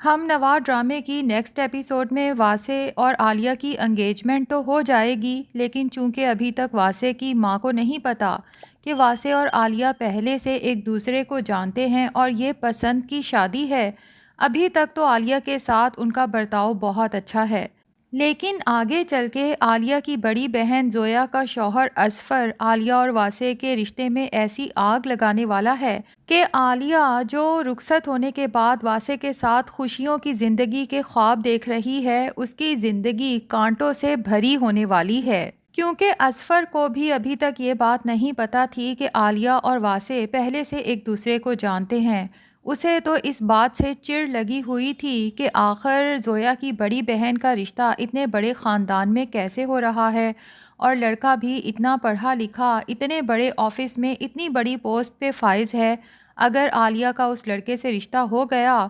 ہم نوا ڈرامے کی نیکسٹ ایپیسوڈ میں واسع اور عالیہ کی انگیجمنٹ تو ہو جائے گی، لیکن چونکہ ابھی تک واسع کی ماں کو نہیں پتا کہ واسع اور عالیہ پہلے سے ایک دوسرے کو جانتے ہیں اور یہ پسند کی شادی ہے، ابھی تک تو عالیہ کے ساتھ ان کا برتاؤ بہت اچھا ہے۔ لیکن آگے چل کے عالیہ کی بڑی بہن زویا کا شوہر اصفر عالیہ اور واسع کے رشتے میں ایسی آگ لگانے والا ہے کہ عالیہ جو رخصت ہونے کے بعد واسع کے ساتھ خوشیوں کی زندگی کے خواب دیکھ رہی ہے، اس کی زندگی کانٹوں سے بھری ہونے والی ہے۔ کیونکہ اصفر کو بھی ابھی تک یہ بات نہیں پتا تھی کہ عالیہ اور واسع پہلے سے ایک دوسرے کو جانتے ہیں، اسے تو اس بات سے چڑ لگی ہوئی تھی کہ آخر زویا کی بڑی بہن کا رشتہ اتنے بڑے خاندان میں کیسے ہو رہا ہے، اور لڑکا بھی اتنا پڑھا لکھا، اتنے بڑے آفس میں اتنی بڑی پوسٹ پہ فائز ہے۔ اگر عالیہ کا اس لڑکے سے رشتہ ہو گیا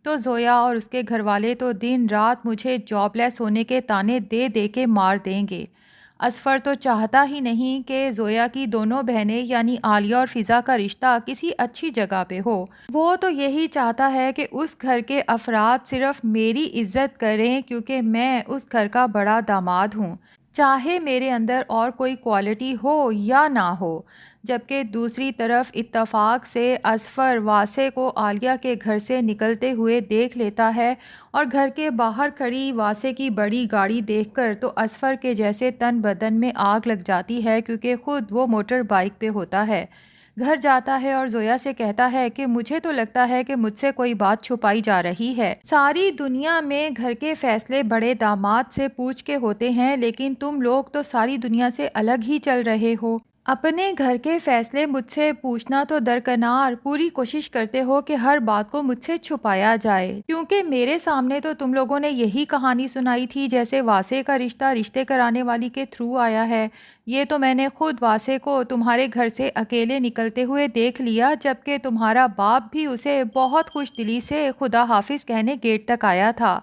تو زویا اور اس کے گھر والے تو دن رات مجھے جاب لیس ہونے کے طعنے دے دے کے مار دیں گے۔ اصفر تو چاہتا ہی نہیں کہ زویا کی دونوں بہنیں یعنی عالیہ اور فضا کا رشتہ کسی اچھی جگہ پہ ہو۔ وہ تو یہی چاہتا ہے کہ اس گھر کے افراد صرف میری عزت کریں کیونکہ میں اس گھر کا بڑا داماد ہوں، چاہے میرے اندر اور کوئی کوالٹی ہو یا نہ ہو۔ جبکہ دوسری طرف اتفاق سے اصفر واسع کو عالیہ کے گھر سے نکلتے ہوئے دیکھ لیتا ہے، اور گھر کے باہر کھڑی واسع کی بڑی گاڑی دیکھ کر تو اصفر کے جیسے تن بدن میں آگ لگ جاتی ہے، کیونکہ خود وہ موٹر بائیک پہ ہوتا ہے۔ گھر جاتا ہے اور زویا سے کہتا ہے کہ مجھے تو لگتا ہے کہ مجھ سے کوئی بات چھپائی جا رہی ہے۔ ساری دنیا میں گھر کے فیصلے بڑے داماد سے پوچھ کے ہوتے ہیں، لیکن تم لوگ تو ساری دنیا سے الگ ہی چل رہے ہو۔ اپنے گھر کے فیصلے مجھ سے پوچھنا تو درکنار، پوری کوشش کرتے ہو کہ ہر بات کو مجھ سے چھپایا جائے، کیونکہ میرے سامنے تو تم لوگوں نے یہی کہانی سنائی تھی جیسے واسع کا رشتہ رشتے کرانے والی کے تھرو آیا ہے۔ یہ تو میں نے خود واسع کو تمہارے گھر سے اکیلے نکلتے ہوئے دیکھ لیا، جبکہ تمہارا باپ بھی اسے بہت خوش دلی سے خدا حافظ کہنے گیٹ تک آیا تھا۔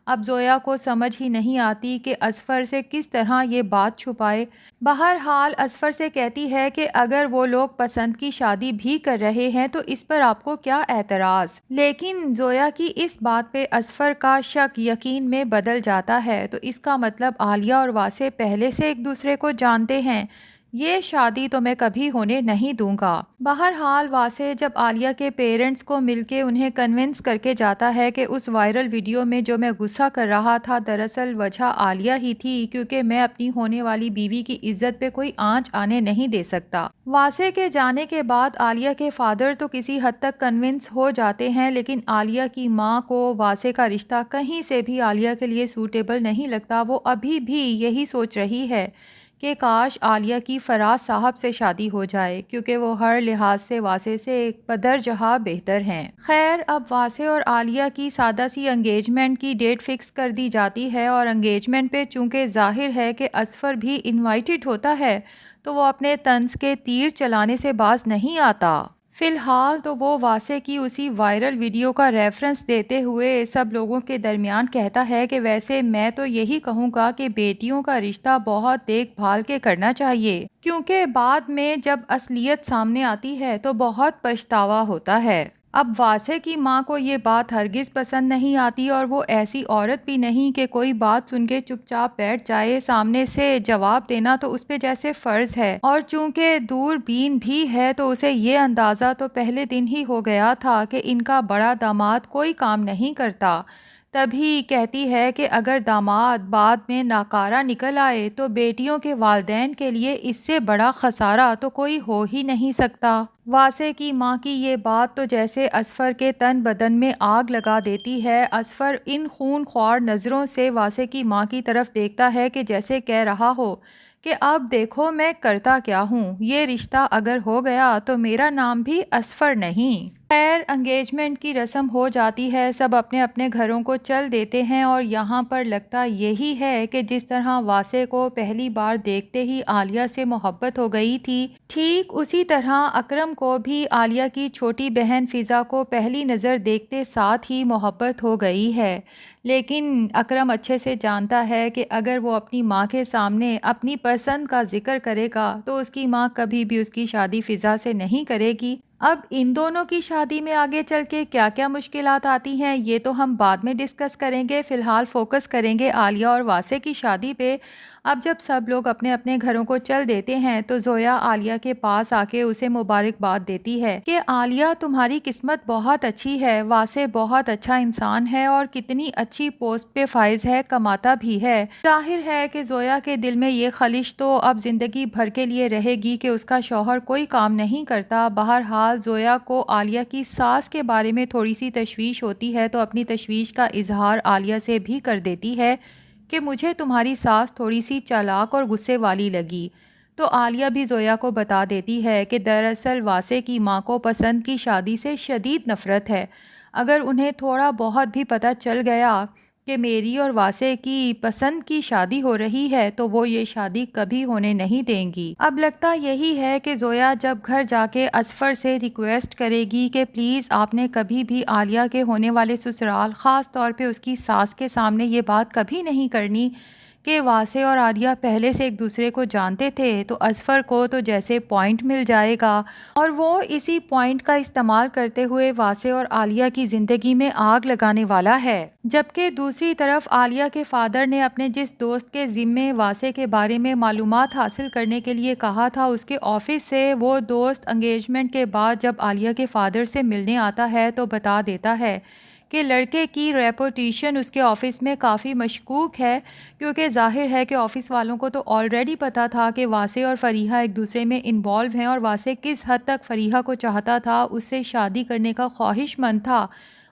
اب زویا کو سمجھ ہی نہیں آتی کہ اصفر سے کس طرح یہ بات چھپائے۔ بہرحال اصفر سے کہتی ہے کہ اگر وہ لوگ پسند کی شادی بھی کر رہے ہیں تو اس پر آپ کو کیا اعتراض، لیکن زویا کی اس بات پہ اصفر کا شک یقین میں بدل جاتا ہے۔ تو اس کا مطلب عالیہ اور واسع پہلے سے ایک دوسرے کو جانتے ہیں، یہ شادی تو میں کبھی ہونے نہیں دوں گا۔ بہرحال واسع جب عالیہ کے پیرنٹس کو مل کے انہیں کنونس کر کے جاتا ہے کہ اس وائرل ویڈیو میں جو میں غصہ کر رہا تھا دراصل وجہ عالیہ ہی تھی، کیونکہ میں اپنی ہونے والی بیوی کی عزت پہ کوئی آنچ آنے نہیں دے سکتا۔ واسع کے جانے کے بعد عالیہ کے فادر تو کسی حد تک کنونس ہو جاتے ہیں، لیکن عالیہ کی ماں کو واسع کا رشتہ کہیں سے بھی عالیہ کے لیے سوٹیبل نہیں لگتا۔ وہ ابھی بھی یہی سوچ رہی ہے کہ کاش عالیہ کی فراز صاحب سے شادی ہو جائے، کیونکہ وہ ہر لحاظ سے واسع سے بدرجہ بہتر ہیں۔ خیر، اب واسع اور عالیہ کی سادہ سی انگیجمنٹ کی ڈیٹ فکس کر دی جاتی ہے، اور انگیجمنٹ پہ چونکہ ظاہر ہے کہ اصفر بھی انوائٹڈ ہوتا ہے تو وہ اپنے طنز کے تیر چلانے سے باز نہیں آتا۔ فی الحال تو وہ واسع کی اسی وائرل ویڈیو کا ریفرنس دیتے ہوئے سب لوگوں کے درمیان کہتا ہے کہ ویسے میں تو یہی کہوں گا کہ بیٹیوں کا رشتہ بہت دیکھ بھال کے کرنا چاہیے، کیونکہ بعد میں جب اصلیت سامنے آتی ہے تو بہت پچھتاوا ہوتا ہے۔ اب واسع کی ماں کو یہ بات ہرگز پسند نہیں آتی، اور وہ ایسی عورت بھی نہیں کہ کوئی بات سن کے چپ چاپ بیٹھ جائے، سامنے سے جواب دینا تو اس پہ جیسے فرض ہے، اور چونکہ دور بین بھی ہے تو اسے یہ اندازہ تو پہلے دن ہی ہو گیا تھا کہ ان کا بڑا داماد کوئی کام نہیں کرتا۔ تبھی کہتی ہے کہ اگر داماد بعد میں ناکارہ نکل آئے تو بیٹیوں کے والدین کے لیے اس سے بڑا خسارہ تو کوئی ہو ہی نہیں سکتا۔ واسع کی ماں کی یہ بات تو جیسے اصفر کے تن بدن میں آگ لگا دیتی ہے۔ اصفر ان خون خوار نظروں سے واسع کی ماں کی طرف دیکھتا ہے کہ جیسے کہہ رہا ہو کہ اب دیکھو میں کرتا کیا ہوں، یہ رشتہ اگر ہو گیا تو میرا نام بھی اصفر نہیں۔ خیر، انگیجمنٹ کی رسم ہو جاتی ہے، سب اپنے اپنے گھروں کو چل دیتے ہیں، اور یہاں پر لگتا یہی ہے کہ جس طرح واسع کو پہلی بار دیکھتے ہی عالیہ سے محبت ہو گئی تھی، ٹھیک اسی طرح اکرم کو بھی عالیہ کی چھوٹی بہن فضا کو پہلی نظر دیکھتے ساتھ ہی محبت ہو گئی ہے۔ لیکن اکرم اچھے سے جانتا ہے کہ اگر وہ اپنی ماں کے سامنے اپنی پسند کا ذکر کرے گا تو اس کی ماں کبھی بھی اس کی شادی فضا سے نہیں کرے گی۔ اب ان دونوں کی شادی میں آگے چل کے کیا کیا مشکلات آتی ہیں یہ تو ہم بعد میں ڈسکس کریں گے. فی الحال فوکس کریں گے عالیہ اور واسع کی شادی پہ. اب جب سب لوگ اپنے اپنے گھروں کو چل دیتے ہیں تو زویا عالیہ کے پاس آ کے اسے مبارکباد دیتی ہے کہ عالیہ تمہاری قسمت بہت اچھی ہے، واسع بہت اچھا انسان ہے اور کتنی اچھی پوسٹ پہ فائز ہے، کماتا بھی ہے. ظاہر ہے کہ زویا کے دل میں یہ خلش تو اب زندگی بھر کے لیے رہے گی کہ اس کا شوہر کوئی کام نہیں کرتا. بہرحال زویا کو عالیہ کی ساس کے بارے میں تھوڑی سی تشویش ہوتی ہے تو اپنی تشویش کا اظہار عالیہ سے بھی کر دیتی ہے کہ مجھے تمہاری ساس تھوڑی سی چالاک اور غصے والی لگی. تو عالیہ بھی زویا کو بتا دیتی ہے کہ دراصل واسع کی ماں کو پسند کی شادی سے شدید نفرت ہے. اگر انہیں تھوڑا بہت بھی پتہ چل گیا کہ میری اور واسع کی پسند کی شادی ہو رہی ہے تو وہ یہ شادی کبھی ہونے نہیں دیں گی. اب لگتا یہی ہے کہ زویا جب گھر جا کے اظفر سے ریکویسٹ کرے گی کہ پلیز آپ نے کبھی بھی عالیہ کے ہونے والے سسرال، خاص طور پہ اس کی ساس کے سامنے یہ بات کبھی نہیں کرنی کہ واسع اور عالیہ پہلے سے ایک دوسرے کو جانتے تھے، تو اظفر کو تو جیسے پوائنٹ مل جائے گا اور وہ اسی پوائنٹ کا استعمال کرتے ہوئے واسع اور عالیہ کی زندگی میں آگ لگانے والا ہے. جبکہ دوسری طرف عالیہ کے فادر نے اپنے جس دوست کے ذمے واسع کے بارے میں معلومات حاصل کرنے کے لیے کہا تھا اس کے آفس سے، وہ دوست انگیجمنٹ کے بعد جب عالیہ کے فادر سے ملنے آتا ہے تو بتا دیتا ہے کہ لڑکے کی ریپوٹیشن اس کے آفس میں کافی مشکوک ہے، کیونکہ ظاہر ہے کہ آفس والوں کو تو آلریڈی پتہ تھا کہ واسع اور فریحہ ایک دوسرے میں انوالو ہیں اور واسع کس حد تک فریحہ کو چاہتا تھا، اس سے شادی کرنے کا خواہش مند تھا،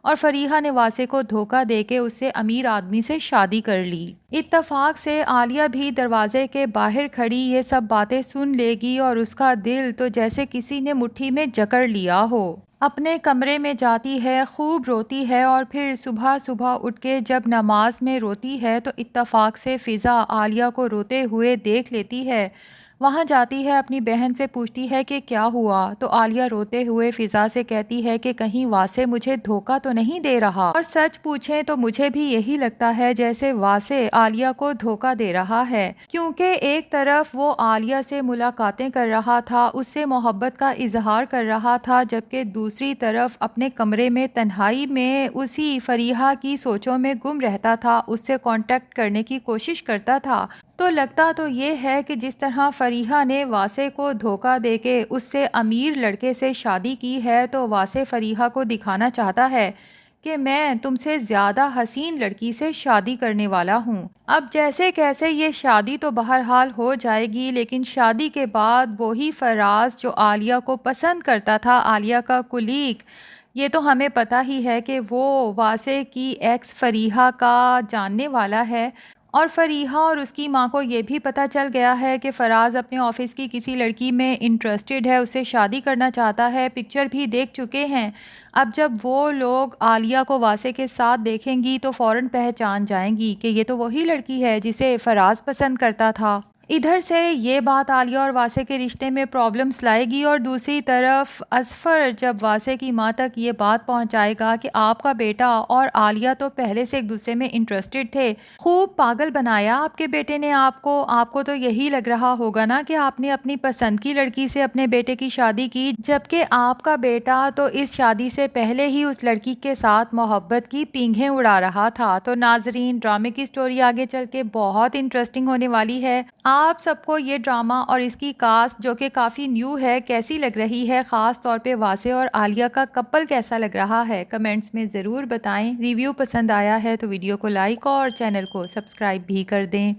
اور فریحہ نے واسع کو دھوکہ دے کے اس سے امیر آدمی سے شادی کر لی. اتفاق سے عالیہ بھی دروازے کے باہر کھڑی یہ سب باتیں سن لے گی اور اس کا دل تو جیسے کسی نے مٹھی میں جکڑ لیا ہو. اپنے کمرے میں جاتی ہے، خوب روتی ہے اور پھر صبح صبح اٹھ کے جب نماز میں روتی ہے تو اتفاق سے فضا عالیہ کو روتے ہوئے دیکھ لیتی ہے. وہاں جاتی ہے، اپنی بہن سے پوچھتی ہے کہ کیا ہوا، تو عالیہ روتے ہوئے فضا سے کہتی ہے کہ کہیں واسع مجھے دھوکہ تو نہیں دے رہا. اور سچ پوچھیں تو مجھے بھی یہی لگتا ہے جیسے واسع عالیہ کو دھوکہ دے رہا ہے، کیونکہ ایک طرف وہ عالیہ سے ملاقاتیں کر رہا تھا، اس سے محبت کا اظہار کر رہا تھا، جبکہ دوسری طرف اپنے کمرے میں تنہائی میں اسی فریحہ کی سوچوں میں گم رہتا تھا، اس سے کانٹیکٹ کرنے کی کوشش کرتا تھا. تو لگتا تو یہ ہے کہ جس طرح فریحہ نے واسع کو دھوکہ دے کے اس سے امیر لڑکے سے شادی کی ہے تو واسع فریحہ کو دکھانا چاہتا ہے کہ میں تم سے زیادہ حسین لڑکی سے شادی کرنے والا ہوں. اب جیسے کیسے یہ شادی تو بہرحال ہو جائے گی، لیکن شادی کے بعد وہی فراز جو عالیہ کو پسند کرتا تھا، عالیہ کا کولیگ، یہ تو ہمیں پتہ ہی ہے کہ وہ واسع کی ایکس فریحہ کا جاننے والا ہے. اور فریحہ اور اس کی ماں کو یہ بھی پتہ چل گیا ہے کہ فراز اپنے آفس کی کسی لڑکی میں انٹرسٹڈ ہے، اس سے شادی کرنا چاہتا ہے، پکچر بھی دیکھ چکے ہیں. اب جب وہ لوگ عالیہ کو واسع کے ساتھ دیکھیں گی تو فوراً پہچان جائیں گی کہ یہ تو وہی لڑکی ہے جسے فراز پسند کرتا تھا. ادھر سے یہ بات عالیہ اور واسع کے رشتے میں پرابلمس لائے گی، اور دوسری طرف اظفر جب واسع کی ماں تک یہ بات پہنچائے گا کہ آپ کا بیٹا اور عالیہ تو پہلے سے ایک دوسرے میں انٹرسٹڈ تھے، خوب پاگل بنایا آپ کے بیٹے نے آپ کو تو یہی لگ رہا ہوگا نا کہ آپ نے اپنی پسند کی لڑکی سے اپنے بیٹے کی شادی کی، جبکہ آپ کا بیٹا تو اس شادی سے پہلے ہی اس لڑکی کے ساتھ محبت کی پینگیں اڑا رہا تھا. تو ناظرین، ڈرامے کی سٹوری آگے چل کے بہت انٹرسٹنگ ہونے والی ہے. آپ سب کو یہ ڈرامہ اور اس کی کاسٹ جو کہ کافی نیو ہے کیسی لگ رہی ہے، خاص طور پہ واسع اور عالیہ کا کپل کیسا لگ رہا ہے، کمنٹس میں ضرور بتائیں. ریویو پسند آیا ہے تو ویڈیو کو لائک اور چینل کو سبسکرائب بھی کر دیں.